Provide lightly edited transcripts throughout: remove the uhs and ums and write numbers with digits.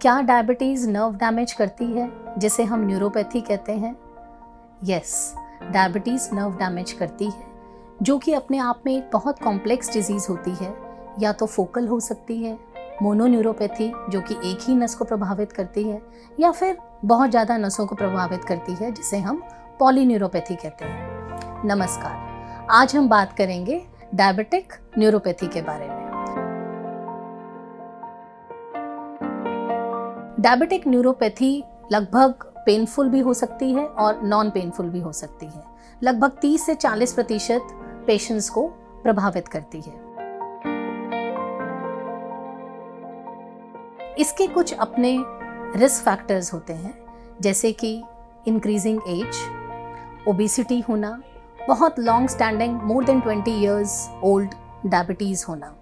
क्या diabetes nerve damage करती है, जिसे हम न्यूरोपैथी कहते हैं? यस, डायबिटीज़ नर्व डैमेज करती है, जो कि अपने आप में एक बहुत कॉम्प्लेक्स डिजीज़ होती है। या तो फोकल हो सकती है, मोनोन्यूरोपैथी जो कि एक ही नस को प्रभावित करती है, या फिर बहुत ज़्यादा नसों को प्रभावित करती है, जिसे हम पॉलीन्यूरोपैथी कहते हैं। नमस्कार, आज हम बात करेंगे डायबिटिक न्यूरोपैथी के बारे में। डायबिटिक न्यूरोपैथी लगभग पेनफुल भी हो सकती है और नॉन पेनफुल भी हो सकती है। लगभग 30 से 40% पेशेंट्स को प्रभावित करती है। इसके कुछ अपने रिस्क फैक्टर्स होते हैं, जैसे कि इंक्रीजिंग एज, ओबेसिटी होना, बहुत long standing more than 20 years old diabetes होना,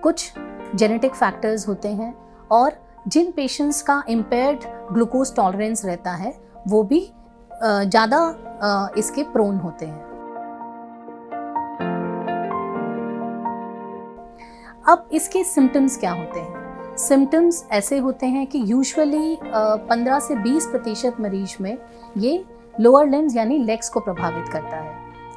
कुछ जेनेटिक फैक्टर्स होते हैं, और जिन पेशेंट्स का इम्पेयर्ड ग्लूकोज टॉलरेंस रहता है वो भी ज़्यादा इसके प्रोन होते हैं। अब इसके सिम्टम्स क्या होते हैं? सिम्टम्स ऐसे होते हैं कि यूजुअली 15 से 20% मरीज में ये लोअर लिम्स यानी लेग्स को प्रभावित करता है,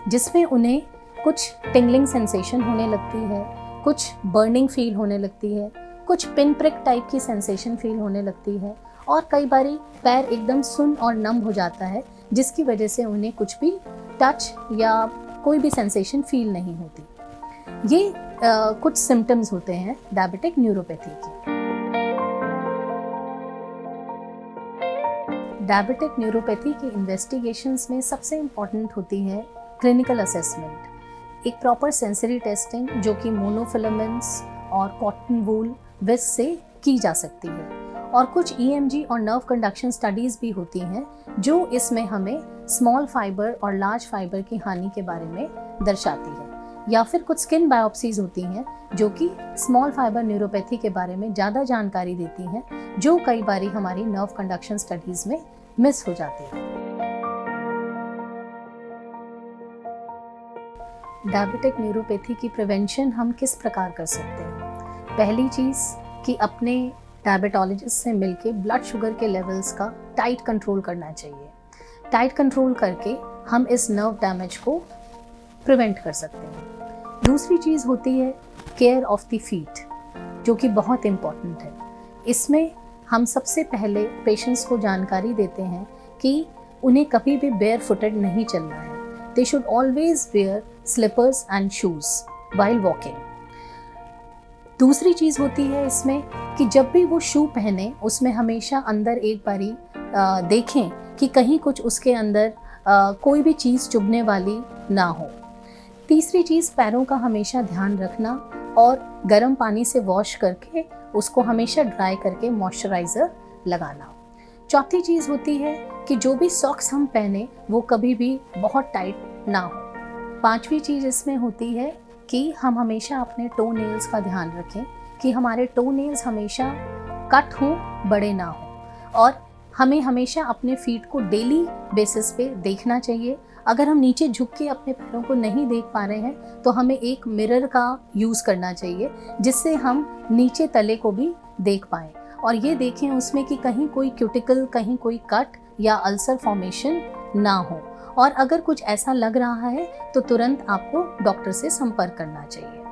जिसमें उन्हें कुछ टिंगलिंग सेंसेशन होने लगती है, कुछ बर्निंग फील होने लगती है, कुछ पिन प्रिक टाइप की सेंसेशन फील होने लगती है, और कई बारी पैर एकदम सुन्न और नम हो जाता है, जिसकी वजह से उन्हें कुछ भी टच या कोई भी सेंसेशन फील नहीं होती। ये कुछ सिम्टम्स होते हैं डायबिटिक न्यूरोपैथी के। डायबिटिक न्यूरोपैथी की इन्वेस्टिगेशंस में सबसे इम्पॉर्टेंट होती है क्लिनिकल असेसमेंट, एक प्रॉपर सेंसरी टेस्टिंग जो कि मोनोफिलामेंट्स और कॉटन वूल विस्क से की जा सकती है, और कुछ EMG और नर्व कंडक्शन स्टडीज़ भी होती हैं जो इसमें हमें स्मॉल फाइबर और लार्ज फाइबर की हानि के बारे में दर्शाती है, या फिर कुछ स्किन बायोप्सीज होती हैं जो कि स्मॉल फाइबर न्यूरोपैथी के बारे में ज़्यादा जानकारी देती हैं, जो कई बारी हमारी नर्व कंडक्शन स्टडीज़ में मिस हो जाती है। डायबिटिक न्यूरोपैथी की प्रिवेंशन हम किस प्रकार कर सकते हैं? पहली चीज़ कि अपने डायबिटोलॉजिस्ट से मिलके ब्लड शुगर के लेवल्स का टाइट कंट्रोल करना चाहिए। टाइट कंट्रोल करके हम इस नर्व डैमेज को प्रिवेंट कर सकते हैं। दूसरी चीज़ होती है केयर ऑफ द फीट, जो कि बहुत इम्पॉर्टेंट है। इसमें हम सबसे पहले पेशेंट्स को जानकारी देते हैं कि उन्हें कभी भी बेयर फुटेड नहीं चलना है। They should always wear slippers and shoes while walking. दूसरी चीज़ होती है इसमें कि जब भी वो शू पहने, उसमें हमेशा अंदर एक बारी देखें कि कहीं कुछ उसके अंदर कोई भी चीज़ चुभने वाली ना हो। तीसरी चीज़, पैरों का हमेशा ध्यान रखना और गर्म पानी से वॉश करके उसको हमेशा ड्राई करके मॉइस्चराइज़र लगाना। चौथी चीज़ होती है कि जो भी सॉक्स हम पहने वो कभी भी बहुत टाइट ना हो। पांचवी चीज़ इसमें होती है कि हम हमेशा अपने टो नेल्स का ध्यान रखें कि हमारे टो नेल्स हमेशा कट हों, बड़े ना हों, और हमें हमेशा अपने फीट को डेली बेसिस पे देखना चाहिए। अगर हम नीचे झुक के अपने पैरों को नहीं देख पा रहे हैं तो हमें एक मिरर का यूज़ करना चाहिए, जिससे हम नीचे तले को भी देख पाएँ, और ये देखें उसमें कि कहीं कोई क्यूटिकल, कहीं कोई कट या अल्सर फॉर्मेशन ना हो। और अगर कुछ ऐसा लग रहा है तो तुरंत आपको डॉक्टर से संपर्क करना चाहिए।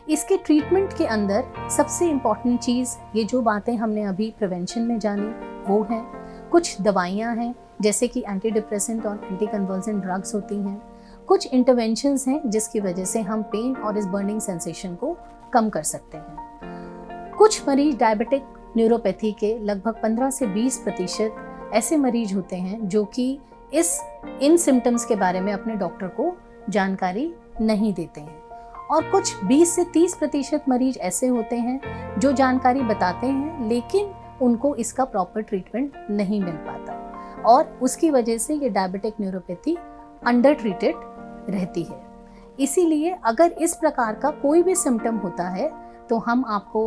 इसके ट्रीटमेंट के अंदर सबसे इम्पॉर्टेंट चीज़, ये जो बातें हमने अभी प्रिवेंशन में जानी वो हैं, कुछ दवाइयाँ हैं जैसे कि एंटी डिप्रेसेंट और एंटी कन्वर्जेंट ड्रग्स होती हैं, कुछ इंटरवेंशंस हैं जिसकी वजह से हम पेन और इस बर्निंग सेंसेशन को कम कर सकते हैं। कुछ मरीज डायबिटिक न्यूरोपैथी के लगभग 15 से 20% ऐसे मरीज होते हैं जो कि इन सिम्टम्स के बारे में अपने डॉक्टर को जानकारी नहीं देते हैं, और कुछ 20 से 30% मरीज ऐसे होते हैं जो जानकारी बताते हैं लेकिन उनको इसका प्रॉपर ट्रीटमेंट नहीं मिल पाता, और उसकी वजह से ये डायबिटिक न्यूरोपैथी अंडर ट्रीटेड रहती है। इसीलिए अगर इस प्रकार का कोई भी सिम्टम होता है तो हम आपको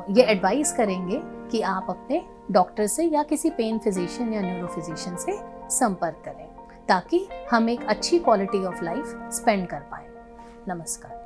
ये एडवाइस करेंगे कि आप अपने डॉक्टर से या किसी पेन फिजिशियन या न्यूरो फिजिशियन से संपर्क करें, ताकि हम एक अच्छी क्वालिटी ऑफ लाइफ स्पेंड कर पाएं। नमस्कार।